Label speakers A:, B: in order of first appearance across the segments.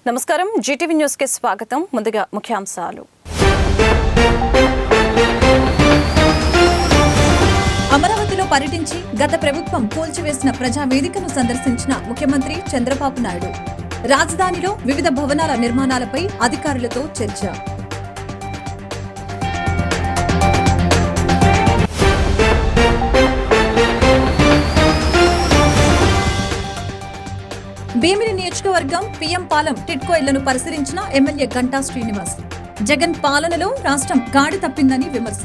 A: నమస్కారం Zee TV news కి స్వాగతం. ముందుగా ముఖ్యాంశాలు.
B: అమరావతిలో పర్యటించి గత ప్రభుత్వం కూల్చివేసిన ప్రజావేదికను సందర్శించిన ముఖ్యమంత్రి చంద్రబాబు నాయుడు. రాజధానిలో వివిధ భవనాల నిర్మాణాలపై అధికారులతో చర్చ. భీమిలి నియోజకవర్గం పీఎం పాలెం టిడ్కో ఇళ్లను పరిశీలించిన ఎమ్మెల్యే గంటా శ్రీనివాస్. జగన్ పాలనలో రాష్ట్రం గాడి తప్పిందని విమర్శ.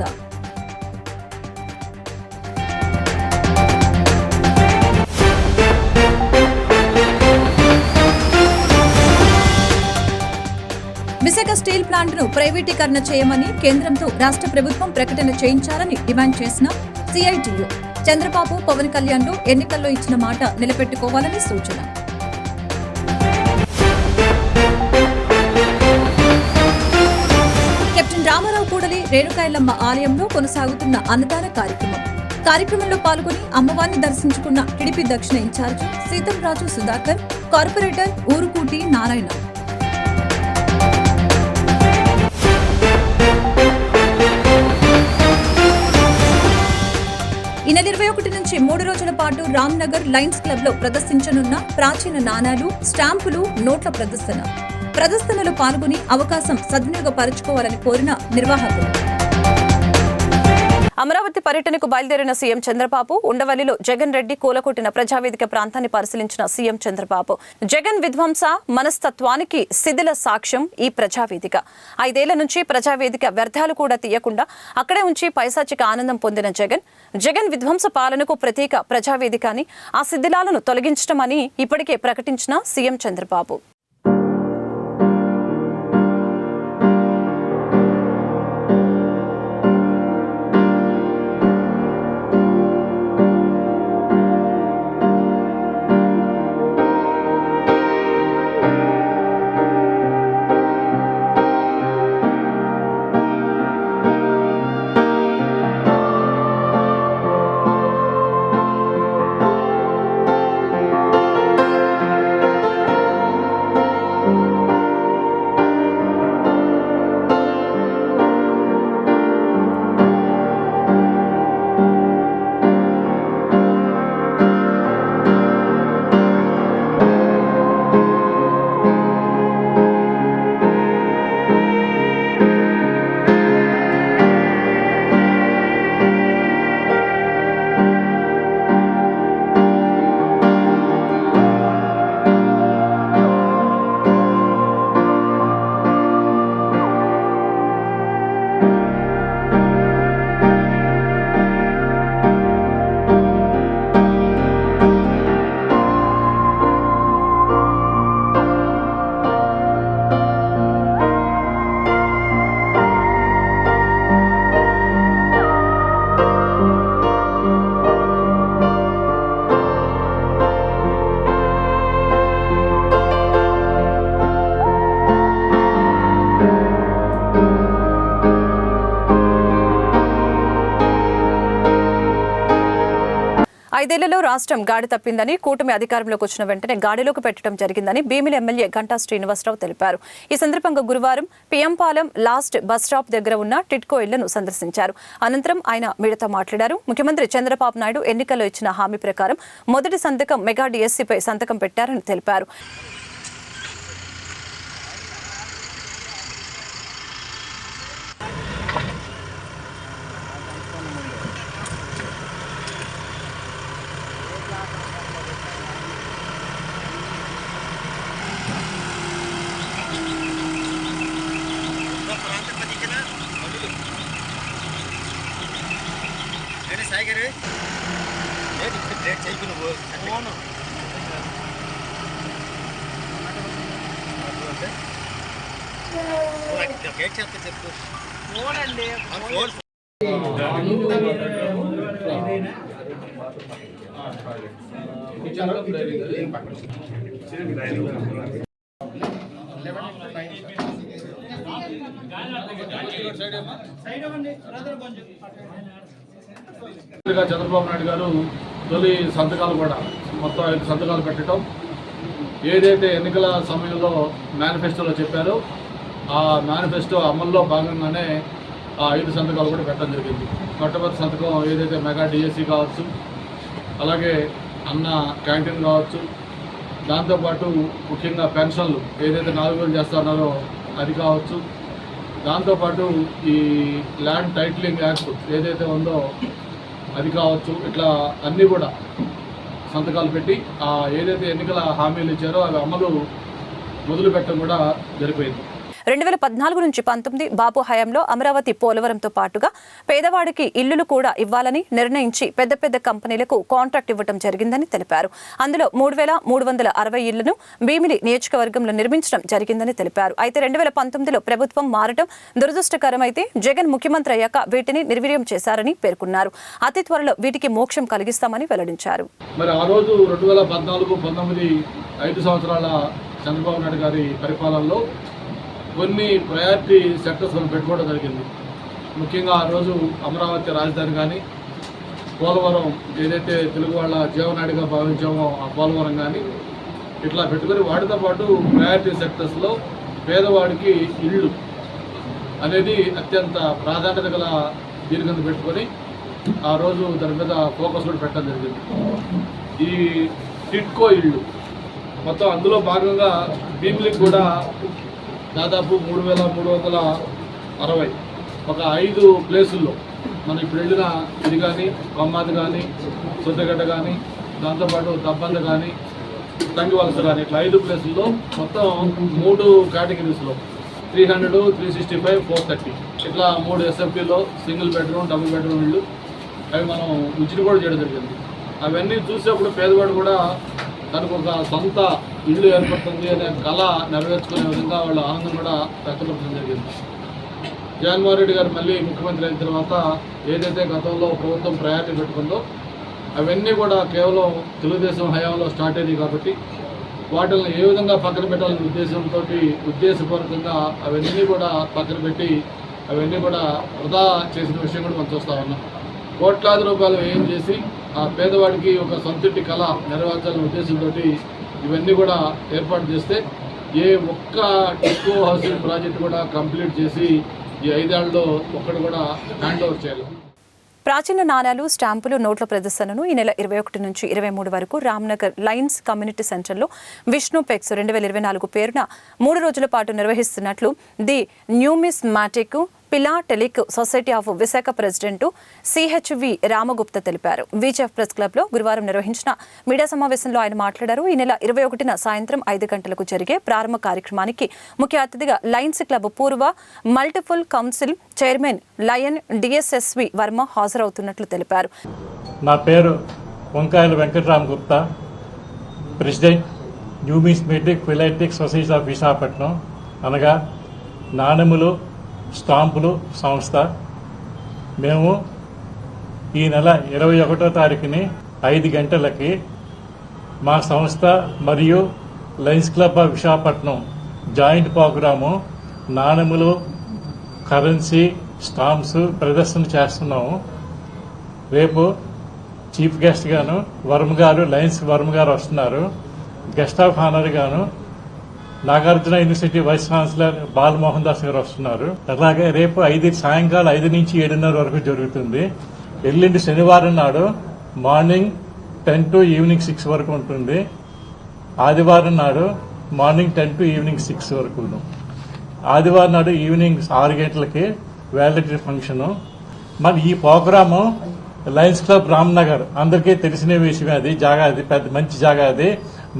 B: విశాఖ స్టీల్ ప్లాంట్ను ప్రైవేటీకరణ చేయమని కేంద్రంతో రాష్ట్ర ప్రభుత్వం ప్రకటన చేయించాలని డిమాండ్ చేసిన సిఐటియు. చంద్రబాబు పవన్ కళ్యాణ్లు ఎన్నికల్లో ఇచ్చిన మాట నిలబెట్టుకోవాలని సూచన. కెప్టెన్ రామారావు కూడలి రేణుకాయలమ్మ ఆలయంలో కొనసాగుతున్న అన్నదాన కార్యక్రమంలో పాల్గొని అమ్మవారిని దర్శించుకున్న టీడీపీ దక్షిణ ఇన్ఛార్జి సీతంరాజు సుధాకర్, కార్పొరేటర్ ఊరుకూటి నారాయణ. ఈ నెల 21 నుంచి 3 రోజుల పాటు రామ్నగర్ లయన్స్ క్లబ్ లో ప్రదర్శించనున్న ప్రాచీన నాణాలు, స్టాంపులు, నోట్ల ప్రదర్శనలో పాల్గొని అవకాశం సద్వినియోగపరచుకోవాలని కోరిన నిర్వాహకులు.
A: అమరావతి పర్యటనకు బయలుదేరిన సీఎం చంద్రబాబు ఉండవల్లిలో జగన్ రెడ్డి కూలకొట్టిన ప్రజావేదిక ప్రాంతాన్ని పరిశీలించిన సీఎం చంద్రబాబు. జగన్ విధ్వంస మనస్తత్వానికి శిథిల సాక్ష్యం ఈ ప్రజావేదిక. 5 ఏళ్ల నుంచి ప్రజావేదిక వ్యర్థాలు కూడా తీయకుండా అక్కడే ఉంచి పైశాచిక ఆనందం పొందిన జగన్ విధ్వంస పాలనకు ప్రతీక ప్రజావేదిక అని, ఆ శిథిలాలను తొలగించడం అని ఇప్పటికే ప్రకటించిన సీఎం చంద్రబాబు. ఐదేళ్లలో రాష్ట్రం గాడి తప్పిందని, కూటమి అధికారంలోకి వచ్చిన వెంటనే గాడిలోకి పెట్టడం జరిగిందని భీమిలి ఎమ్మెల్యే గంటా శ్రీనివాసరావు తెలిపారు. ఈ సందర్భంగా గురువారం PM Palem last bus stop దగ్గర ఉన్న టిడ్కో ఇళ్లను సందర్శించారు. అనంతరం ఆయన మీడియాతో మాట్లాడారు. ముఖ్యమంత్రి చంద్రబాబు నాయుడు ఎన్నికల్లో ఇచ్చిన హామీ ప్రకారం మొదటి సంతకం మెగా డిఎస్సీపై సంతకం పెట్టారని తెలిపారు.
C: చంద్రబాబు నాయుడు గారు తొలి సంతకాలు కూడా మొత్తం 5 సంతకాలు పెట్టడం, ఏదైతే ఎన్నికల సమయంలో మేనిఫెస్టోలో చెప్పారో ఆ మేనిఫెస్టో అమల్లో భాగంగానే ఆ 5 సంతకాలు కూడా పెట్టడం జరిగింది. మొట్టమొదటి సంతకం ఏదైతే మెగా డిఎస్సి కావచ్చు, అలాగే అన్న క్యాంటీన్ కావచ్చు, దాంతోపాటు ముఖ్యంగా పెన్షన్లు ఏదైతే 4,000 చేస్తున్నారో అది కావచ్చు, దాంతోపాటు ఈ ల్యాండ్ టైటిలింగ్ యాక్ట్ ఏదైతే ఉందో అది కావచ్చు. ఇట్లా అన్నీ కూడా సంతకాలు పెట్టి ఏదైతే ఎన్నికల హామీలు ఇచ్చారో అవి అమలు మొదలు పెట్టడం కూడా జరిపోయింది.
A: 2014 నుంచి 19 బాబు హయాంలో అమరావతి పోలవరంతో పాటుగా పేదవాడికి ఇల్లులు కూడా ఇవ్వాలని నిర్ణయించి పెద్ద పెద్ద కంపెనీలకు కాంట్రాక్ట్ ఇవ్వడం జరిగిందని తెలిపారు. అందులో 3,360 ఇళ్లను భీమిలి నియోజకవర్గంలో నిర్మించడం జరిగిందని తెలిపారు. అయితే 2019లో ప్రభుత్వం మారడం దురదృష్టకరమైతే జగన్ ముఖ్యమంత్రి అయ్యాక వీటిని నిర్వీర్యం చేశారని పేర్కొన్నారు. అతి త్వరలో వీటికి మోక్షం కలిగిస్తామని వెల్లడించారు.
C: మరి ఆ రోజు 2014-19 5 సంవత్సరాల చంద్రబాబు నాయుడు గారి పరిపాలనలో కొన్ని ప్రయారిటీ సెక్టర్స్ మనం పెట్టుకోవడం జరిగింది. ముఖ్యంగా ఆ రోజు అమరావతి రాజధాని కానీ, పోలవరం ఏదైతే తెలుగు వాళ్ళ జీవనాడిగా భావించామో ఆ పోలవరం కానీ ఇట్లా పెట్టుకొని వాటితో పాటు ప్రయారిటీ సెక్టర్స్లో పేదవాడికి ఇళ్ళు అనేది అత్యంత ప్రాధాన్యత గల దీని కింద పెట్టుకొని ఆ రోజు దాని మీద ఫోకస్ కూడా పెట్టడం జరిగింది. ఈ టిట్కో ఇళ్ళు మొత్తం అందులో భాగంగా భీమిలికి కూడా దాదాపు 3,360 ఒక 5 ప్లేసుల్లో మనం ఇప్పుడు వెళ్ళిన ఇది కానీ, కొమ్మాది కానీ, సొద్దగడ్డ కానీ, దాంతోపాటు దబ్బంద కానీ, తంగివలస కానీ ఇట్లా 5 ప్లేసుల్లో మొత్తం 3 కేటగిరీస్లో 300, 365, 430 ఇట్లా 3 ఎస్ఎఫ్టీలో సింగిల్ బెడ్రూమ్, డబుల్ బెడ్రూమ్ ఇళ్ళు అవి మనం విజిట్ కూడా చేయడం జరిగింది. అవన్నీ చూసేప్పుడు పేదవాడు కూడా తనకు ఒక సొంత ఇల్లు ఏర్పడుతుంది అనే కళ నెరవేర్చుకునే విధంగా వాళ్ళ ఆనందం కూడా వ్యక్తపరచడం జరిగింది. జగన్మోహన్ రెడ్డి గారు మళ్ళీ ముఖ్యమంత్రి అయిన తర్వాత ఏదైతే గతంలో ప్రభుత్వం ప్రయారిటీ పెట్టుకుందో అవన్నీ కూడా కేవలం తెలుగుదేశం హయాంలో స్టార్ట్ అయ్యాయి కాబట్టి వాటిని ఏ విధంగా పక్కన పెట్టాలనే ఉద్దేశంతో ఉద్దేశపూర్వకంగా అవన్నీ కూడా పక్కన పెట్టి అవన్నీ కూడా వృధా చేసిన విషయం కూడా మనం చూస్తూ ఉన్నాం. కోట్లాది రూపాయలు వ్యయం చేసి ఆ పేదవాడికి ఒక సొంతింటి కళ నెరవేర్చాలనే ఉద్దేశంతో ఇవన్నీ కూడా ఏర్పాటు చేస్తే ఏ ఒక్క టిట్కో హౌసింగ్ ప్రాజెక్ట్ కూడా కంప్లీట్ చేసి ఈ 5 ఏళ్లలో ఒక్కడు కూడా హ్యాండ్ ఓవర్ చేయాలి.
A: ప్రాచీన నాణాలు, స్టాంపులు, నోట్ల ప్రదర్శనను ఈ నెల 21 నుంచి 23 వరకు రామ్నగర్ లయన్స్ కమ్యూనిటీ సెంటర్లో విష్ణుపెక్స్ 2024 పేరున 3 రోజుల పాటు నిర్వహిస్తున్నట్లు the numismatic philatelic society of Visakha president CHV Ramagupta తెలిపారు. విజెఫ్ ప్రెస్ క్లబ్లో గురువారం నిర్వహించిన మీడియా సమావేశంలో ఆయన మాట్లాడారు. ఈ నెల 21న సాయంత్రం 5 గంటలకు జరిగే ప్రారంభ కార్యక్రమానికి ముఖ్య అతిథిగా లయన్స్ క్లబ్ పూర్వ multiple council chairman lion DSSV Varma హాజరవుతున్నట్లు తెలిపారు.
D: నా పేరు Vankayala Venkataramagupta, president numismatic philatelic society of Visakhapatnam, అనగా నాణెములు స్టాంపులు సంస్థ. మేము ఈ నెల 21వ తారీఖుని 5 గంటలకి మా సంస్థ మరియు Lions club of Visakhapatnam joint programme నాణెములు, కరెన్సీ, స్టాంప్స్ ప్రదర్శన చేస్తున్నాము. రేపు చీఫ్ గెస్ట్ గాను వర్మ గారు, లయన్స్ వర్మ గారు వస్తున్నారు. గెస్ట్ ఆఫ్ ఆనర్ గాను Nagarjuna university vice chancellor Balamohan Das గారు వస్తున్నారు. అలాగే రేపు సాయంకాలం 5 నుంచి 7:30 వరకు జరుగుతుంది. ఎల్లుండి శనివారం నాడు మార్నింగ్ 10 to ఈవినింగ్ 6 వరకు ఉంటుంది. ఆదివారం నాడు మార్నింగ్ 10 to ఈవినింగ్ 6 వరకు. ఆదివారం నాడు ఈవినింగ్ 6 గంటలకి వ్యాలిడిటీ ఫంక్షన్. మరి ఈ ప్రోగ్రాము లయన్స్ క్లబ్ రామ్నగర్ అందరికీ తెలిసిన విషయమే. అది జాగా, అది పెద్ద మంచి జాగా. అది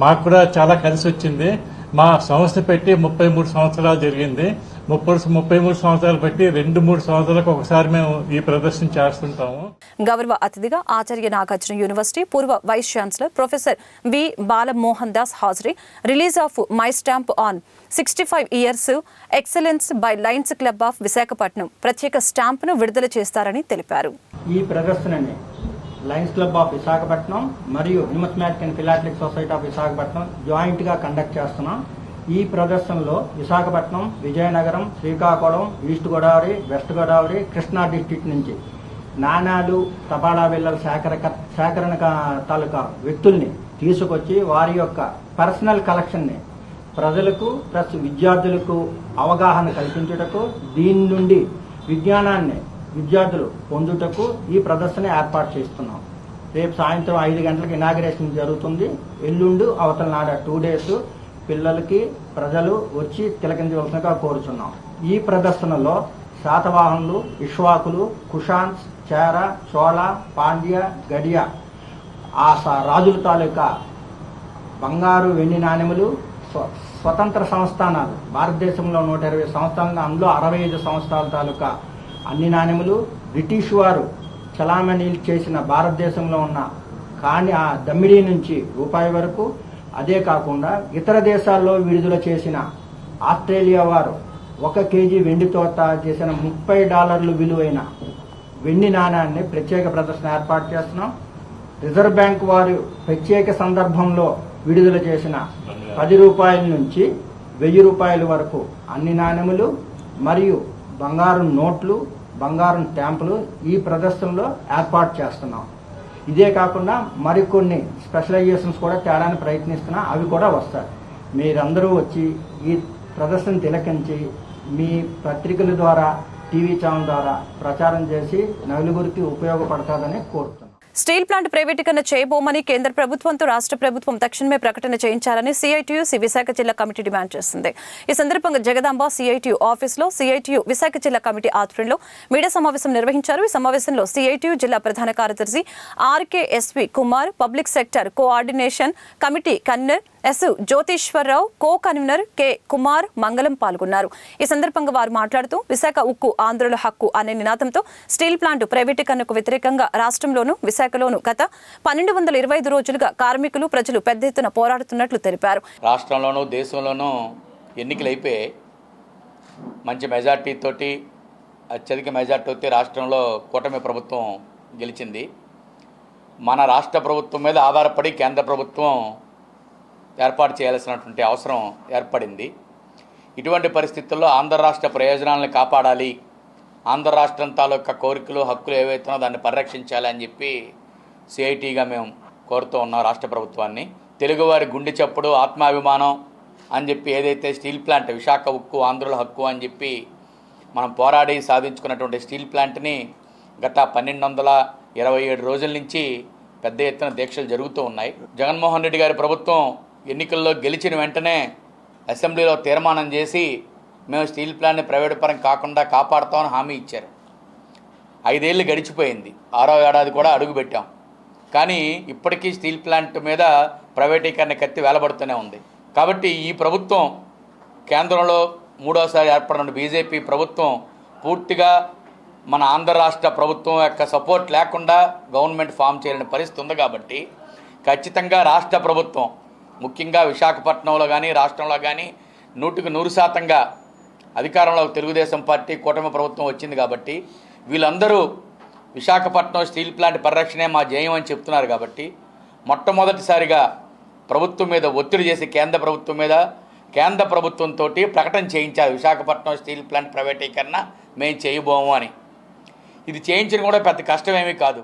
D: మాకు కూడా చాలా కలిసి వచ్చింది. మా సంస్థ పెట్టి 33 సంవత్సరాలు జరిగింది. 33 సంవత్సరాలు బట్టి 2-3 సంవత్సరాలకు ఒకసారి మేము ఈ ప్రదర్శన చేస్తుంటాము.
A: గౌరవ అతిథిగా ఆచార్య నాగార్జున యూనివర్సిటీ పూర్వ vice chancellor professor B Balamohan Das హాజరీ. Release of my stamp on 65 years excellence by Lions club of Visakhapatnam ప్రత్యేక స్టాంపును విడుదల చేస్తారని తెలిపారు.
E: ఈ ప్రదర్శనని లయన్స్ క్లబ్ ఆఫ్ విశాఖపట్నం మరియు numismatic and philatelic society of Visakhapatnam joint గా కండక్ట్ చేస్తున్నాం. ఈ ప్రదర్శనలో Visakhapatnam, Vizianagaram, Srikakulam, east Godavari, west Godavari, Krishna district నుంచి నాణాలు, తపాలా బిళ్ళల సేకరణ తాలూకా వ్యక్తుల్ని తీసుకొచ్చి వారి యొక్క పర్సనల్ కలెక్షన్ని ప్రజలకు ప్లస్ విద్యార్థులకు అవగాహన కల్పించుటకు, దీని నుండి విజ్ఞానాన్ని విద్యార్థులు పొందుటకు ఈ ప్రదర్శన ఏర్పాటు చేస్తున్నాం. రేపు సాయంత్రం 5 గంటలకు ఇనాగ్రేషన్ జరుగుతుంది. ఎల్లుండి అవతల నాడ 2 days పిల్లలకి ప్రజలు వచ్చి తిలకించవలసిందిగా కోరుచున్నాం. ఈ ప్రదర్శనలో శాతవాహనులు, ఇక్ష్వాకులు, కుషాన్స్, చేర, చోళ, పాండ్య, గడియ ఆ రాజుల తాలూకా బంగారు, వెండి నాణెములు, స్వతంత్ర సంస్థానాలు భారతదేశంలో 120 సంస్థానాలు, అందులో 65 సంస్థానాల తాలూకా అన్ని నాణెములు, బ్రిటిష్ వారు చలామణీలు చేసిన భారతదేశంలో ఉన్న కాని ఆ దమ్మిడీ నుంచి రూపాయి వరకు, అదే కాకుండా ఇతర దేశాల్లో విడుదల చేసిన ఆస్ట్రేలియా వారు 1 kg వెండితో తయారు చేసిన $30 విలువైన వెండి నాణ్యాన్ని ప్రత్యేక ప్రదర్శన ఏర్పాటు చేస్తున్నాం. రిజర్వ్ బ్యాంక్ వారు ప్రత్యేక సందర్భంలో విడుదల చేసిన ₹10 నుంచి ₹1000 వరకు అన్ని నాణెములు మరియు బంగారం నోట్లు, బంగారం స్టాంపులు ఈ ప్రదర్శనలో ఏర్పాటు చేస్తున్నాం. ఇదే కాకుండా మరికొన్ని స్పెషలైజేషన్స్ కూడా తేడానికి ప్రయత్నిస్తున్నాం, అవి కూడా వస్తాయి. మీరందరూ వచ్చి ఈ ప్రదర్శన తిలకించి మీ పత్రికల ద్వారా, టీవీ ఛానల్ ద్వారా ప్రచారం చేసి నలుగురికి ఉపయోగపడతాదని కోరుతున్నాం.
A: స్టీల్ ప్లాంట్ ప్రైవేటీకరణ చేయబోమని కేంద్ర ప్రభుత్వంతో రాష్ట్ర ప్రభుత్వం తక్షణమే ప్రకటన చేయించాలని సిఐటియు విశాఖ జిల్లా కమిటీ డిమాండ్ చేసింది. ఈ సందర్భంగా జగదాంబ సిఐటియు ఆఫీసులో సిఐటియు విశాఖ జిల్లా కమిటీ ఆధ్వర్యంలో మీడియా సమావేశం నిర్వహించారు. ఈ సమావేశంలో సిఐటియు జిల్లా ప్రధాన కార్యదర్శి RKSV Kumar, public sector coordination committee convener S Jyotishwararao, co convener K Kumar, Mangalam పాల్గొన్నారు. ఈ సందర్భంగా వారు మాట్లాడుతూ విశాఖ ఉక్కు ఆంధ్రుల హక్కు అనే నినాదంతో స్టీల్ ప్లాంట్ ప్రైవేటీకరణకు వ్యతిరేకంగా రాష్ట్రంలోనూ విశాఖలోనూ గత 1225 రోజులుగా కార్మికులు, ప్రజలు పెద్ద ఎత్తున పోరాడుతున్నట్లు తెలిపారు.
F: రాష్ట్రంలోనూ దేశంలోనూ ఎన్నికలు అయిపోయి మంచి మెజార్టీతోటి, అత్యధిక మెజార్టీతో రాష్ట్రంలో కూటమి ప్రభుత్వం గెలిచింది. మన రాష్ట్ర ప్రభుత్వం మీద ఆధారపడి కేంద్ర ప్రభుత్వం ఏర్పాటు చేయాల్సినటువంటి అవసరం ఏర్పడింది. ఇటువంటి పరిస్థితుల్లో ఆంధ్ర రాష్ట్ర ప్రయోజనాలను కాపాడాలి, ఆంధ్ర రాష్ట్రం తాలూకా కోరికలు, హక్కులు ఏవైతున్నా దాన్ని పరిరక్షించాలి అని చెప్పి సిఐటిగా మేము కోరుతూ ఉన్నాం రాష్ట్ర ప్రభుత్వాన్ని. తెలుగువారి గుండె చప్పుడు, ఆత్మాభిమానం అని చెప్పి ఏదైతే స్టీల్ ప్లాంట్ విశాఖ ఉక్కు ఆంధ్రుల హక్కు అని చెప్పి మనం పోరాడి సాధించుకున్నటువంటి స్టీల్ ప్లాంట్ని గత 1227 రోజుల నుంచి పెద్ద ఎత్తున దీక్షలు జరుగుతూ ఉన్నాయి. జగన్మోహన్ రెడ్డి గారి ప్రభుత్వం ఎన్నికల్లో గెలిచిన వెంటనే అసెంబ్లీలో తీర్మానం చేసి మేము స్టీల్ ప్లాంట్ని ప్రైవేట్ పరం కాకుండా కాపాడుతామని హామీ ఇచ్చారు. 5 ఏళ్ళు గడిచిపోయింది, 6వ ఏడాది కూడా అడుగుపెట్టాం. కానీ ఇప్పటికీ స్టీల్ ప్లాంట్ మీద ప్రైవేటీకరణ కత్తి వేలబడుతూనే ఉంది. కాబట్టి ఈ ప్రభుత్వం, కేంద్రంలో 3వసారి ఏర్పడిన బీజేపీ ప్రభుత్వం పూర్తిగా మన ఆంధ్ర రాష్ట్ర ప్రభుత్వం యొక్క సపోర్ట్ లేకుండా గవర్నమెంట్ ఫామ్ చేయలేని పరిస్థితి ఉంది. కాబట్టి ఖచ్చితంగా రాష్ట్ర ప్రభుత్వం, ముఖ్యంగా విశాఖపట్నంలో కానీ రాష్ట్రంలో కానీ 100% అధికారంలో తెలుగుదేశం పార్టీ కూటమి ప్రభుత్వం వచ్చింది. కాబట్టి వీళ్ళందరూ విశాఖపట్నం స్టీల్ ప్లాంట్ పరిరక్షణే మా ధ్యేయం అని చెప్తున్నారు. కాబట్టి మొట్టమొదటిసారిగా ప్రభుత్వం మీద ఒత్తిడి చేసి కేంద్ర ప్రభుత్వంతో ప్రకటన చేయించారు, విశాఖపట్నం స్టీల్ ప్లాంట్ ప్రైవేటీకరణ మేము చేయబోము అని. ఇది చేయించడం కూడా పెద్ద కష్టమేమీ కాదు.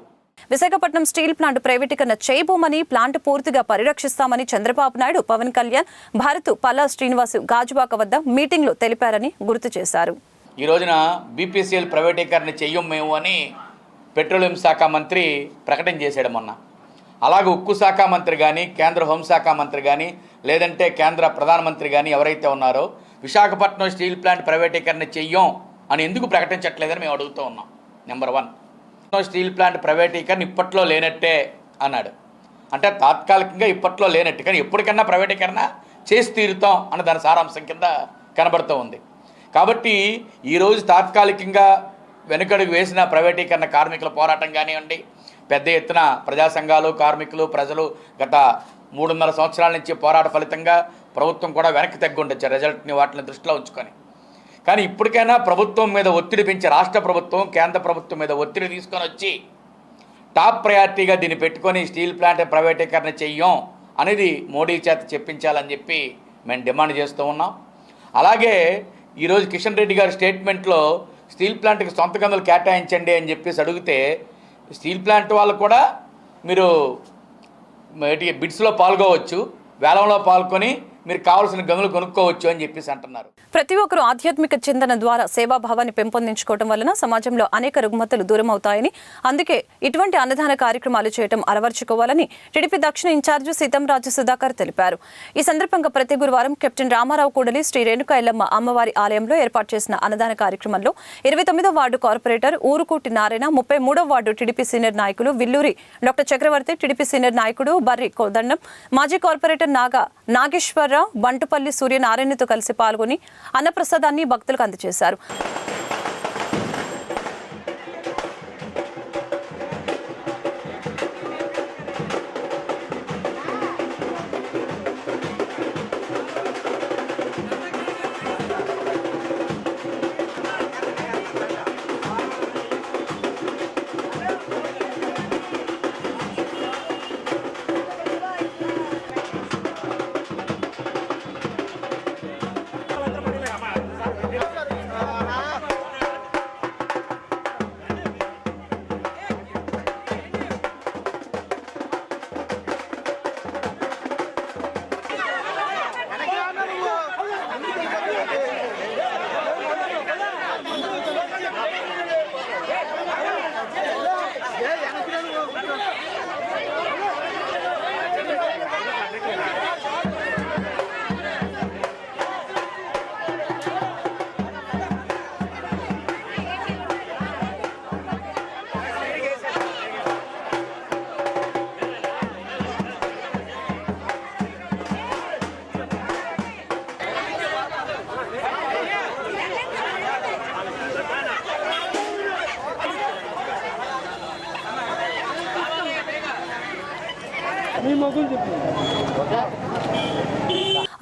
A: విశాఖపట్నం స్టీల్ ప్లాంట్ ప్రైవేటీకరణ చేయబోమని, ప్లాంట్ పూర్తిగా పరిరక్షిస్తామని చంద్రబాబు నాయుడు, పవన్ కళ్యాణ్, భారత్ పల్లా శ్రీనివాసు గాజువాక వద్ద మీటింగ్లో తెలిపారని గుర్తు చేశారు.
F: ఈ రోజున బీపీసీఎల్ ప్రైవేటీకరణ చెయ్యం మేము అని పెట్రోలియం శాఖ మంత్రి ప్రకటన చేశాడు మొన్న. అలాగే ఉక్కు శాఖ మంత్రి కానీ, కేంద్ర హోంశాఖ మంత్రి కానీ, లేదంటే కేంద్ర ప్రధానమంత్రి కానీ ఎవరైతే ఉన్నారో విశాఖపట్నం స్టీల్ ప్లాంట్ ప్రైవేటీకరణ చెయ్యం అని ఎందుకు ప్రకటించట్లేదని మేము అడుగుతూ ఉన్నాం. నెంబర్ 1, స్టీల్ ప్లాంట్ ప్రైవేటీకరణ ఇప్పట్లో లేనట్టే అన్నాడు. అంటే తాత్కాలికంగా ఇప్పట్లో లేనట్టు, కానీ ఎప్పటికన్నా ప్రైవేటీకరణ చేసి తీరుతాం అన్న దాని సారాంశం కింద కనబడుతూ ఉంది. కాబట్టి ఈరోజు తాత్కాలికంగా వెనుకడుగు వేసిన ప్రైవేటీకరణ కార్మికుల పోరాటం కానివ్వండి, పెద్ద ఎత్తున ప్రజా సంఘాలు, కార్మికులు, ప్రజలు గత 3.5 సంవత్సరాల నుంచి పోరాట ఫలితంగా ప్రభుత్వం కూడా వెనక్కి తగ్గి ఉండొచ్చు రిజల్ట్ని, వాటిని దృష్టిలో ఉంచుకొని. కానీ ఇప్పటికైనా ప్రభుత్వం మీద ఒత్తిడి పెంచి, రాష్ట్ర ప్రభుత్వం కేంద్ర ప్రభుత్వం మీద ఒత్తిడి తీసుకొని వచ్చి టాప్ ప్రయారిటీగా దీన్ని పెట్టుకొని స్టీల్ ప్లాంట్ ప్రైవేటీకరణ చెయ్యం అనేది మోడీ చేత చెప్పించాలని చెప్పి మేము డిమాండ్ చేస్తూ ఉన్నాం. అలాగే ఈరోజు కిషన్ రెడ్డి గారి స్టేట్మెంట్లో స్టీల్ ప్లాంట్కి సొంత గనులు కేటాయించండి అని చెప్పేసి అడిగితే, స్టీల్ ప్లాంట్ వాళ్ళు కూడా మీరు బిడ్స్లో పాల్గొవచ్చు, వేలంలో పాల్గొని మీరు కావాల్సిన గనులు కొనుక్కోవచ్చు అని చెప్పేసి అంటున్నారు.
A: ప్రతి ఒక్కరూ ఆధ్యాత్మిక చింతన ద్వారా సేవాభావాన్ని పెంపొందించుకోవడం వలన సమాజంలో అనేక రుగ్మతలు దూరం అవుతాయని, అందుకే ఇటువంటి అన్నదాన కార్యక్రమాలు చేయడం అలవర్చుకోవాలని టీడీపీ దక్షిణ ఇన్ఛార్జి సీతంరాజు సుధాకర్ తెలిపారు. ఈ సందర్భంగా ప్రతి గురువారం కెప్టెన్ రామారావు కూడలి శ్రీ రేణుకా ఎల్లమ్మ అమ్మవారి ఆలయంలో ఏర్పాటు చేసిన అన్నదాన కార్యక్రమంలో 29వ వార్డు కార్పొరేటర్ ఊరుకోటి నారాయణ, 33వ వార్డు టీడీపీ సీనియర్ నాయకులు Villuri doctor Chakravarthi, TDP senior నాయకుడు బర్రి కోదండం, మాజీ కార్పొరేటర్ నాగేశ్వరరావు, బంటుపల్లి సూర్యనారాయణతో కలిసి పాల్గొని అన్నప్రసాదాన్ని భక్తులకు అందజేశారు.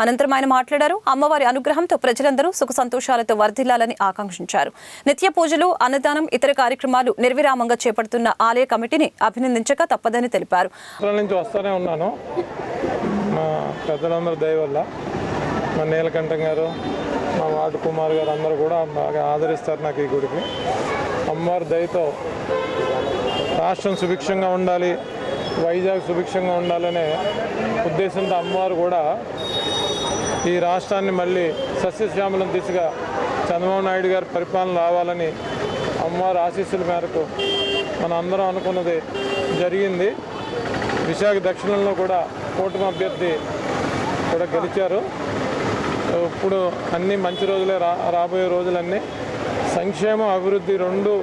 A: అనంతరం ఆయన మాట్లాడారు. అమ్మవారి అనుగ్రహంతో ప్రజలందరూ సుఖ సంతోషాలతో వర్ధిల్లాలని ఆకాంక్షించారు. నిత్య పూజలు, అన్నదానం, ఇతర కార్యక్రమాలు నిర్విరామంగా చేపడుతున్న ఆలయ కమిటీని అభినందించక తప్పదని తెలిపారు.
G: నుంచి వస్తూనే ఉన్నాను, మా పెద్దలందరూ దయ వల్ల, మా నీలకంఠం గారు, మా వార్డు కుమార్ గారు అందరూ కూడా బాగా ఆదరిస్తారు నాకు ఈ గుడికి. అమ్మవారి దయతో రాష్ట్రం సుభిక్షంగా ఉండాలి, వైజాగ్ సుభిక్షంగా ఉండాలనే ఉద్దేశంతో అమ్మవారు కూడా ఈ రాష్ట్రాన్ని మళ్ళీ సస్యశ్యామలం దిశగా చంద్రబాబు నాయుడు గారి పరిపాలన రావాలని అమ్మవారి ఆశీస్సుల మేరకు మన అందరం అనుకున్నది జరిగింది. విశాఖ దక్షిణంలో కూడా కూటమి అభ్యర్థి కూడా గెలిచారు. ఇప్పుడు అన్నీ మంచి రోజులే, రాబోయే రోజులన్నీ సంక్షేమం, అభివృద్ధి రెండు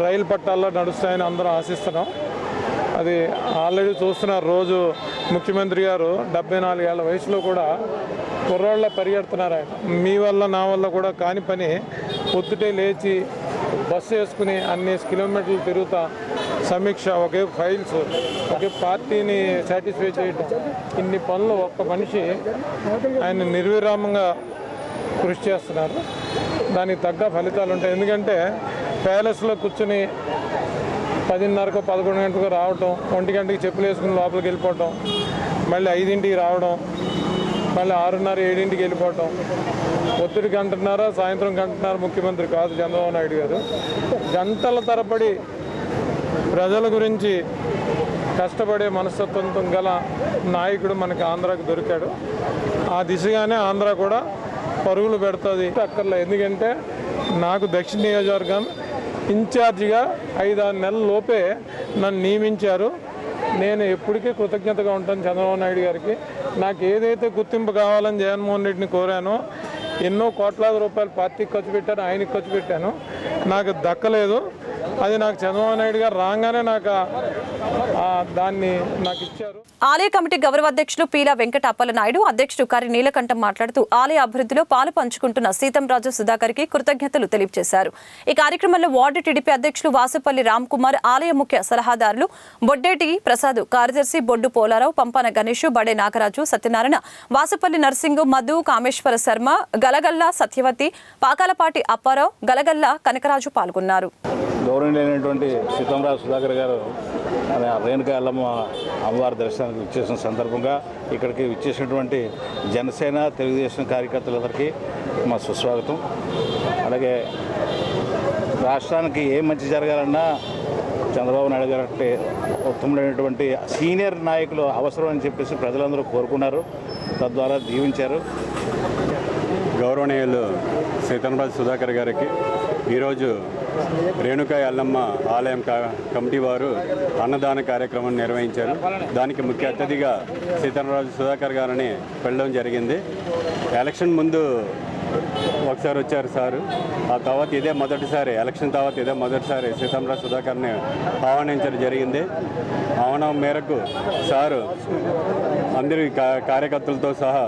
G: రైలు పట్టాల్లో నడుస్తాయని అందరం ఆశిస్తున్నాం. అది ఆల్రెడీ చూస్తున్నారు. రోజు ముఖ్యమంత్రి గారు 74 ఏళ్ల వయసులో కూడా కుర్రాళ్ళ పరిగెడుతున్నారు. ఆయన మీ వల్ల నా వల్ల కూడా కాని పని పొద్దుటే లేచి బస్సు వేసుకుని అన్ని కిలోమీటర్లు తిరుగుతా సమీక్ష, ఒకే ఫైల్స్, ఒకే పార్టీని సాటిస్ఫై చేయడం, ఇన్ని పనులు ఒక్క మనిషి ఆయన నిర్విరామంగా కృషి చేస్తున్నారు. దానికి తగ్గ ఫలితాలు ఉంటాయి. ఎందుకంటే ప్యాలెస్లో కూర్చుని 10:30కో 11 గంటలకు రావటం, 1 గంటకి చెప్పులు వేసుకుని లోపలికి వెళ్ళిపోవటం, మళ్ళీ 5ంటికి రావడం, మళ్ళీ 6:30, 7ంటికి వెళ్ళిపోవటం, ఒత్తిడి గంటన్నర, సాయంత్రం గంటన్నర ముఖ్యమంత్రి కాదు చంద్రబాబు నాయుడు గారు. గంటల తరబడి ప్రజల గురించి కష్టపడే మనస్తత్వంతో గల నాయకుడు మనకి ఆంధ్రాకి దొరికాడు. ఆ దిశగానే ఆంధ్ర కూడా పరుగులు పెడుతుంది. అక్కర్లే, ఎందుకంటే నాకు దక్షిణ నియోజకవర్గం ఇన్ఛార్జిగా 5-6 నెలల లోపే నన్ను నియమించారు. నేను ఎప్పటికీ కృతజ్ఞతగా ఉంటాను చంద్రబాబు నాయుడు గారికి. నాకు ఏదైతే గుర్తింపు కావాలని జగన్మోహన్ రెడ్డిని కోరానో, ఎన్నో కోట్లాది రూపాయలు పార్టీకి ఖర్చు పెట్టాను, ఆయనకి ఖర్చు పెట్టాను, నాకు దక్కలేదు. అది నాకు చంద్రబాబు నాయుడు గారు రాగానే నాకు దాన్ని నాకు ఇచ్చారు.
A: ఆలయ కమిటీ గౌరవ అధ్యక్షులు పీలా వెంకట అప్పలనాయుడు, అధ్యక్షుడు కరి నీలకంఠం మాట్లాడుతూ ఆలయ అభివృద్ధిలో పాలు పంచుకుంటున్న సీతంరాజు సుధాకర్ కి కృతజ్ఞతలు తెలియజేశారు. ఈ కార్యక్రమంలో వార్డు టీడీపీ అధ్యక్షులు వాసుపల్లి రామ్ కుమార్, ఆలయ ముఖ్య సలహాదారులు బొడ్డేటి ప్రసాద్, కార్యదర్శి బొడ్డు పోలారావు, పంపాన గణేష్, బడే నాగరాజు, సత్యనారాయణ, వాసుపల్లి నర్సింగు, మధు, కామేశ్వర శర్మ, గలగల్ల సత్యవతి, పాకాలపాటి అప్పారావు, గలగల్ల కనకరాజు పాల్గొన్నారు.
H: గౌరవనీయులైనటువంటి సీతంరాజు సుధాకర్ గారు రేణుకా ఎల్లమ్మ అమ్మవారి దర్శనానికి విచ్చేసిన సందర్భంగా ఇక్కడికి విచ్చేసినటువంటి జనసేన, తెలుగుదేశం కార్యకర్తలందరికీ మా సుస్వాగతం. అలాగే రాష్ట్రానికి ఏ మంచి జరగాలన్నా చంద్రబాబు నాయుడు గారు అంటే ఉత్తమమైనటువంటి సీనియర్ నాయకులు అవసరం అని చెప్పేసి ప్రజలందరూ కోరుకున్నారు, తద్వారా దీవించారు.
I: గౌరవనీయులు సీతంరాజు సుధాకర్ గారికి ఈరోజు రేణుకా ఎల్లమ్మ ఆలయం కమిటీ వారు అన్నదాన కార్యక్రమం నిర్వహించారు. దానికి ముఖ్య అతిథిగా సీతంరాజు సుధాకర్ గారిని వెళ్ళడం జరిగింది. ఎలక్షన్ ముందు ఒకసారి వచ్చారు సారు, ఆ తర్వాత ఇదే మొదటిసారి, ఎలక్షన్ తర్వాత ఇదే మొదటిసారి సీతంరాజు సుధాకర్ని ఆహ్వానించడం జరిగింది. ఆహ్వానం మేరకు సారు అందరి కార్యకర్తలతో సహా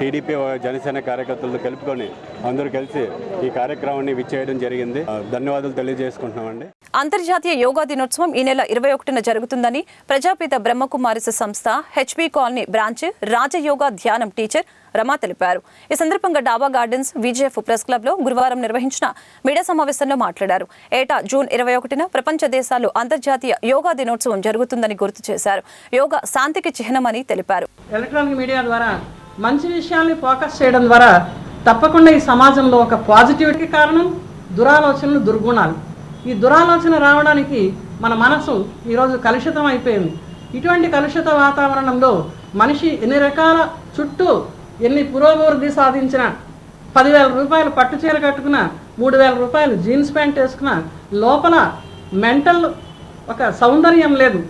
I: టీడీపీ జనసేన కార్యకర్తలతో కలుపుకొని అందరూ కలిసి ఈ కార్యక్రమాన్ని విచ్చేయడం జరిగింది. ధన్యవాదాలు తెలియజేసుకుంటున్నామండి.
A: అంతర్జాతీయ యోగా దినోత్సవం ఈ నెల 21న జరుగుతుందని ప్రజాపిత బ్రహ్మకుమారిస్ సంస్థ హెచ్బీ కాలనీ బ్రాంచ్ రాజయోగా ధ్యానం టీచర్ రమా తెలిపారు. ఈ సందర్భంగా డాబా గార్డెన్స్ విజేఎఫ్ ప్రెస్ క్లబ్ లో గురువారం నిర్వహించిన మీడియా సమావేశంలో మాట్లాడారు. ఏటా జూన్ 21న ప్రపంచ దేశాల్లో అంతర్జాతీయ యోగా దినోత్సవం జరుగుతుందని గుర్తు చేశారు. యోగా శాంతికి చిహ్నమని తెలిపారు.
J: ఎలక్ట్రానిక్ మీడియా ద్వారా మంచి విషయాల్ని ఫోకస్ చేయడం ద్వారా తప్పకుండా ఈ సమాజంలో ఒక పాజిటివిటీకి కారణం దురాలోచనలు, దుర్గుణాలు. ఈ దురాలోచన రావడానికి మన మనసు ఈరోజు కలుషితం అయిపోయింది. ఇటువంటి కలుషిత వాతావరణంలో మనిషి ఎన్ని రకాల చుట్టూ ఎన్ని పురోభివృద్ధి సాధించిన 10,000 రూపాయలు పట్టు చీర కట్టుకున్న, 3,000 రూపాయలు జీన్స్ ప్యాంట్ వేసుకున్న, లోపల మెంటల్ ఒక సౌందర్యం లేదు,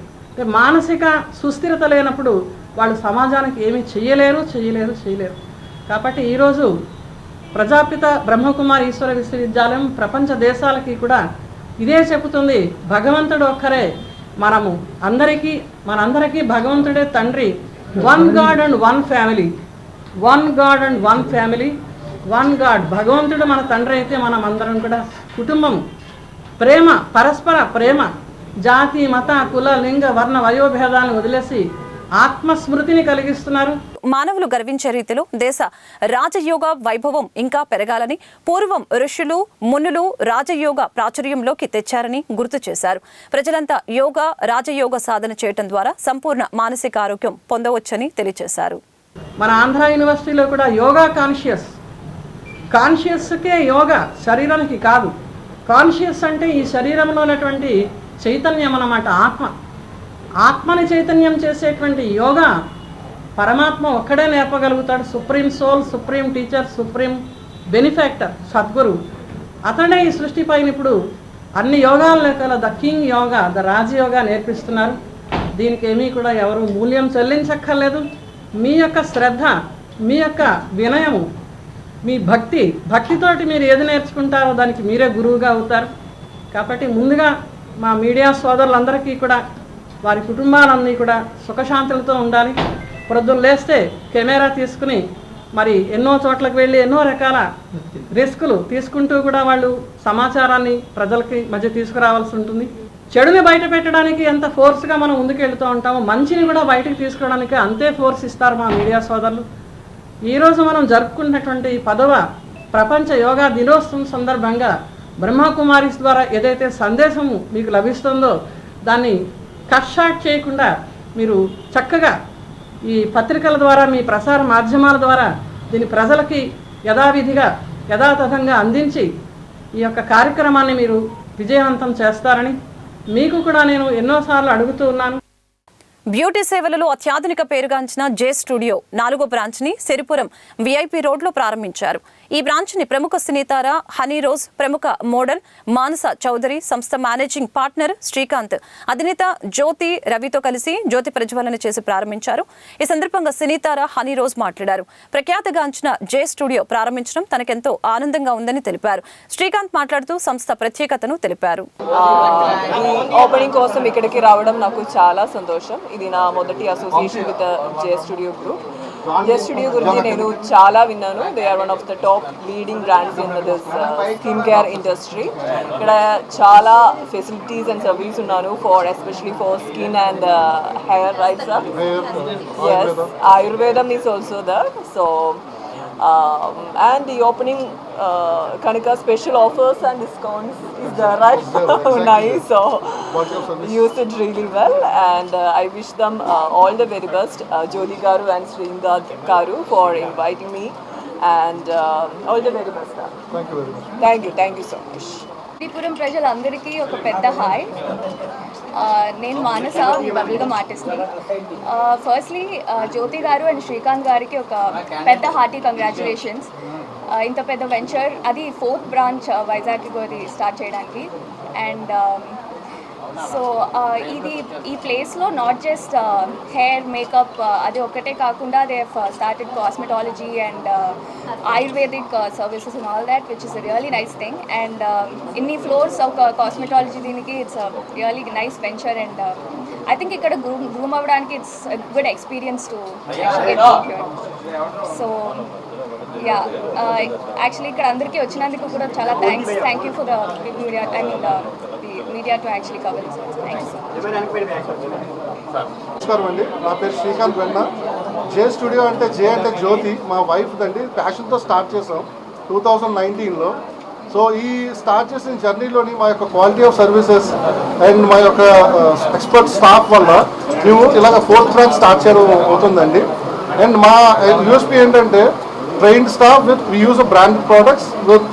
J: మానసిక సుస్థిరత లేనప్పుడు వాళ్ళు సమాజానికి ఏమీ చేయలేరు. కాబట్టి ఈరోజు ప్రజాపిత బ్రహ్మకుమారి ఈశ్వర విశ్వవిద్యాలయం ప్రపంచ దేశాలకి కూడా ఇదే చెబుతుంది, భగవంతుడు ఒక్కరే, మనందరికీ భగవంతుడే తండ్రి. One God and one family, one God. భగవంతుడు మన తండ్రి అయితే మనం అందరం కూడా కుటుంబం, ప్రేమ, పరస్పర ప్రేమ, జాతి, మత, కుల, లింగ, వర్ణ, వయోభేదాలను వదిలేసి ఆత్మస్మృతిని కలిగిస్తున్నారు.
A: మానవులు గర్వించే రీతిలో దేశ రాజయోగ వైభవం ఇంకా పెరగాలని, పూర్వం ఋషులు మునులు రాజయోగ ప్రాచుర్యంలోకి తెచ్చారని గుర్తు చేశారు. ప్రజలంతా యోగా, రాజయోగ సాధన చేయడం ద్వారా సంపూర్ణ మానసిక ఆరోగ్యం పొందవచ్చని తెలియజేశారు.
J: మన ఆంధ్ర యూనివర్సిటీలో కూడా యోగా కాన్షియస్కే యోగా, శరీరానికి కాదు. కాన్షియస్ అంటే ఈ శరీరంలో ఉన్నటువంటి చైతన్యం అన్నమాట, ఆత్మని చైతన్యం చేసేటువంటి యోగా పరమాత్మ ఒక్కడే నేర్పగలుగుతాడు. Supreme soul, supreme teacher, supreme benefactor Sadguru, అతడే ఈ సృష్టి పైన ఇప్పుడు అన్ని యోగాల లెక్కల the king yoga, the Rajayoga నేర్పిస్తున్నారు. దీనికి ఏమీ కూడా ఎవరు మూల్యం చెల్లించక్కర్లేదు. మీ యొక్క శ్రద్ధ, మీ యొక్క వినయము, మీ భక్తితోటి మీరు ఏది నేర్చుకుంటారో దానికి మీరే గురువుగా అవుతారు. కాబట్టి ముందుగా మా మీడియా సోదరులందరికీ కూడా వారి కుటుంబాలన్నీ కూడా సుఖశాంతులతో ఉండాలి. ప్రొద్దున లేస్తే కెమెరా తీసుకుని మరి ఎన్నో చోట్లకు వెళ్ళి ఎన్నో రకాల రిస్కులు తీసుకుంటూ కూడా వాళ్ళు సమాచారాన్ని ప్రజలకి మధ్య తీసుకురావాల్సి ఉంటుంది. చెడుని బయట పెట్టడానికి ఎంత ఫోర్స్గా మనం ముందుకెళ్తూ ఉంటామో మంచిని కూడా బయటకు తీసుకురావడానికి అంతే ఫోర్స్ ఇస్తారు మా మీడియా సోదరులు. ఈరోజు మనం జరుపుకున్నటువంటి 10వ ప్రపంచ యోగా దినోత్సవం సందర్భంగా బ్రహ్మకుమారిస్ ద్వారా ఏదైతే సందేశము మీకు లభిస్తుందో దాన్ని కట్ షాట్ చేయకుండా మీరు చక్కగా ఈ పత్రికల ద్వారా, మీ ప్రసార మాధ్యమాల ద్వారా దీన్ని ప్రజలకి యథాతథంగా అందించి ఈ యొక్క కార్యక్రమాన్ని మీరు విజయవంతం చేస్తారని మీకు కూడా నేను ఎన్నోసార్లు అడుగుతూ ఉన్నాను.
A: బ్యూటీ సేవలలో అత్యాధునిక పేరుగాంచిన జే స్టూడియో 4వ బ్రాంచ్ ని సిరిపురం విఐపి రోడ్లో ప్రారంభించారు. ఈ బ్రాంచ్ ని ప్రముఖ సినీతార హనీ రోజ్, ప్రముఖ మోడల్ మానస చౌదరి, సంస్థ మేనేజింగ్ పార్ట్నర్ శ్రీకాంత్, అధినేత జ్యోతి రవితో కలిసి జ్యోతి ప్రజ్వలన చేసి ప్రారంభించారు. ఈ సందర్భంగా సినీతార హనీ రోజ్ మాట్లాడారు. ప్రఖ్యాతగాంచిన జే స్టూడియో ప్రారంభించడం తనకెంతో ఆనందంగా ఉందని తెలిపారు. శ్రీకాంత్ మాట్లాడుతూ సంస్థ ప్రత్యేకతను తెలిపారు.
K: ఓపెనింగ్ కోసం ఇక్కడికి రావడం నాకు చాలా సంతోషం. ఇది నా మొదటి association with J studio group. J studio గురించి నేను చాలా విన్నాను. They are one of the top leading brands in this skin care industry. ఇక్కడ చాలా ఫెసిలిటీస్ అండ్ సర్వీస్ ఉన్నాను for especially for skin and hair rights. Yes, Ayurvedam is also there. So and the opening Kanika special offers and discounts is there, right? Nice. So use it really well, and I wish them all the very best, Jyoti Garu and Sringath Garu, for inviting me, and all the very best.
L: Thank you very much.
K: Thank you so much.
L: Sripuram ప్రజలందరికీ ఒక పెద్ద hi. నేను మానస bubblegum ఆర్టిస్ట్ని. Firstly జ్యోతి గారు and Srikanth గారికి ఒక పెద్ద hearty congratulations. ఇంత పెద్ద వెంచర్, అది 4th బ్రాంచ్ వైజాగ్కి స్టార్ట్ చేయడానికి. అండ్ సో ఇది ఈ ప్లేస్లో నాట్ జస్ట్ హెయిర్ మేకప్ అది ఒక్కటే కాకుండా they have started cosmetology and ayurvedic services and all that, which is a really nice thing. And ఇన్ని ఫ్లోర్స్ ఒక కాస్మెటాలజీ దీనికి it's really nice venture. And I think ఇక్కడ గ్రూమ్ అవ్వడానికి it's good experience to get here. So yeah, actually ఇక్కడ అందరికీ వచ్చినందుకు కూడా చాలా thank you for the media, I mean the media to actually cover this. Thank you so much.
M: నమస్కారం అండి, నా పేరు శ్రీకాంత్ వెన్న. జే స్టూడియో అంటే జే అంటే జ్యోతి, మా వైఫ్ దండి. ప్యాషన్తో స్టార్ట్ చేసాం 2019లో. సో ఈ స్టార్ట్ చేసిన జర్నీలోని మా యొక్క క్వాలిటీ ఆఫ్ సర్వీసెస్ అండ్ మా యొక్క ఎక్స్పర్ట్ స్టాఫ్ వల్ల మేము ఇలాగ 4th బ్రాంచ్ స్టార్ట్ చేయడం అవుతుందండి. అండ్ మా యూఎస్పీ ఏంటంటే trained staff with we use branded products with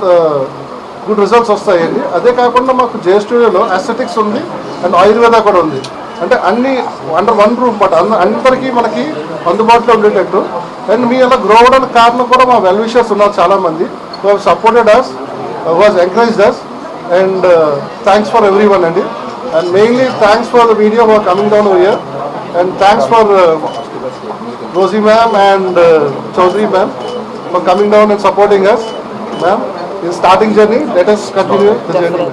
M: good results వస్తాయండి. అదే కాకుండా మాకు జే స్టూడియోలో అస్థెటిక్స్ ఉంది అండ్ ఆయుర్వేద కూడా ఉంది. అంటే అన్ని అండర్ వన్ రూమ్ బట్ అందరికీ మనకి అందుబాటులో ఉండేటట్టు. అండ్ మీ అలా గ్రో అవడానికి కారణం కూడా మా వెల్ విషర్స్ ఉన్నారు చాలామంది, who have supported us, who has encouraged us. And thanks for every one అండి. And mainly thanks for the media for coming down over here. And thanks for Rosie ma'am and Chaudhary ma'am for coming down and supporting us. Ma'am, in starting journey, let us continue the journey.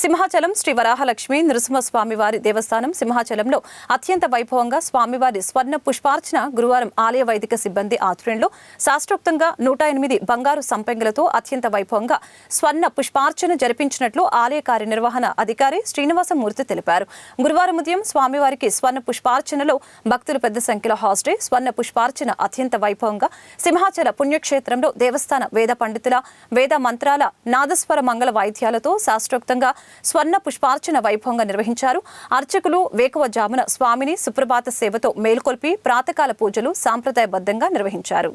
A: Simhachalam Sri Varahalakshmi Narasimhaswamy వారి దేవస్థానం సింహాచలంలో అత్యంత వైభవంగా స్వామివారి స్వర్ణ పుష్పార్చన గురువారం ఆలయ వైదిక సిబ్బంది ఆధ్వర్యంలో శాస్త్రోక్తంగా 108 బంగారు సంపెంగలతో అత్యంత వైభవంగా స్వర్ణ పుష్పార్చన జరిపించినట్లు ఆలయ కార్యనిర్వహణ అధికారి శ్రీనివాసమూర్తి తెలిపారు. గురువారం ఉదయం స్వామివారికి స్వర్ణ పుష్పార్చనలో భక్తులు పెద్ద సంఖ్యలో హాజరై స్వర్ణ పుష్పార్చన అత్యంత వైభవంగా సింహాచల పుణ్యక్షేత్రంలో దేవస్థాన వేద పండితుల వేద మంత్రాల నాదస్వర మంగళ వాయిద్యాలతో శాస్త్రోక్తంగా స్వర్ణ పుష్పార్చన వైభవంగా నిర్వహించారు. అర్చకులు వేకువజామున స్వామిని సుప్రభాత సేవతో మేల్కొల్పి ప్రాతకాల పూజలు సాంప్రదాయబద్ధంగా నిర్వహించారు.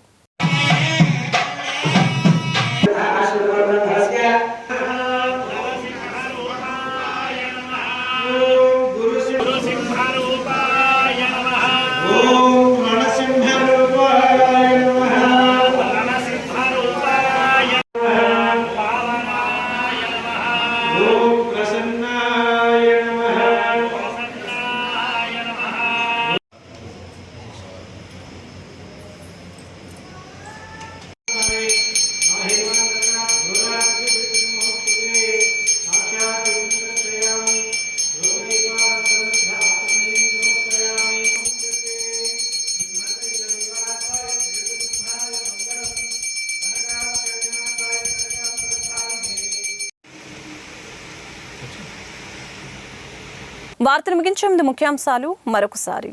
A: వార్తలు ముగించే ముందు ముఖ్యాంశాలు మరొకసారి.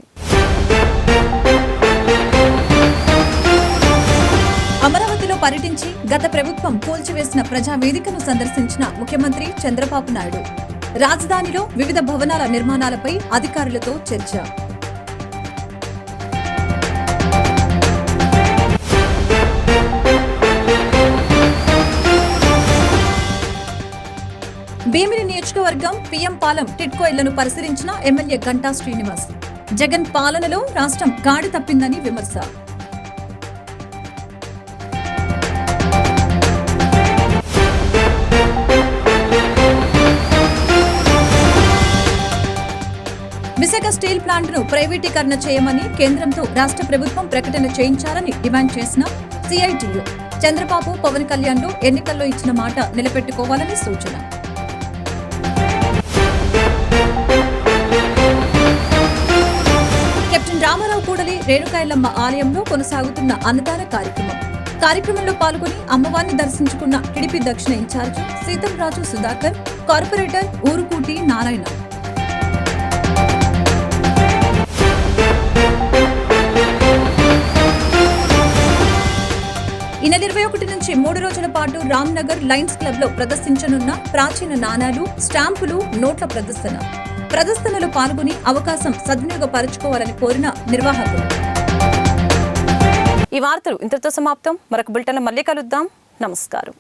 B: అమరావతిలో పర్యటించి గత ప్రభుత్వం కూల్చివేసిన ప్రజావేదికను సందర్శించిన ముఖ్యమంత్రి చంద్రబాబు నాయుడు. రాజధానిలో వివిధ భవనాల నిర్మాణాలపై అధికారులతో చర్చ. భీమిలి నియోజకవర్గం పిఎం పాలెం టిడ్కో ఇళ్లను పరిశీలించిన ఎమ్మెల్యే గంటా శ్రీనివాస్. జగన్ పాలనలో రాష్ట్రం గాడి తప్పిందని విమర్శ. విశాఖ స్టీల్ ప్లాంట్ను ప్రైవేటీకరణ చేయమని కేంద్రంతో రాష్ట్ర ప్రభుత్వం ప్రకటన చేయించాలని డిమాండ్ చేసిన సిఐటియు. చంద్రబాబు పవన్ కళ్యాణ్లు ఎన్నికల్లో ఇచ్చిన మాట నిలబెట్టుకోవాలని సూచన. కెప్టెన్ రామారావు కూడలి రేణుకాయలమ్మ ఆలయంలో కొనసాగుతున్న అన్నదాన కార్యక్రమంలో పాల్గొని అమ్మవారిని దర్శించుకున్న టిడిపి దక్షిణ ఇన్ఛార్జ్ సీతంరాజు సుధాకర్, కార్పొరేటర్ ఊరుకూటి నారాయణ. ఈ నెల 21 నుంచి 3 రోజుల పాటు రామ్నగర్ లయన్స్ క్లబ్ లో ప్రదర్శించనున్న ప్రాచీన నాణాలు, స్టాంపులు, నోట్ల ప్రదర్శనలో పాల్గొని అవకాశం సద్వినియోగపరచుకోవాలని కోరిన నిర్వాహకులు.
A: ఈ వార్తలు ఇంతటితో సమాప్తం. మరొక బులెటిన్లో మళ్ళీ కలుద్దాం. నమస్కారం.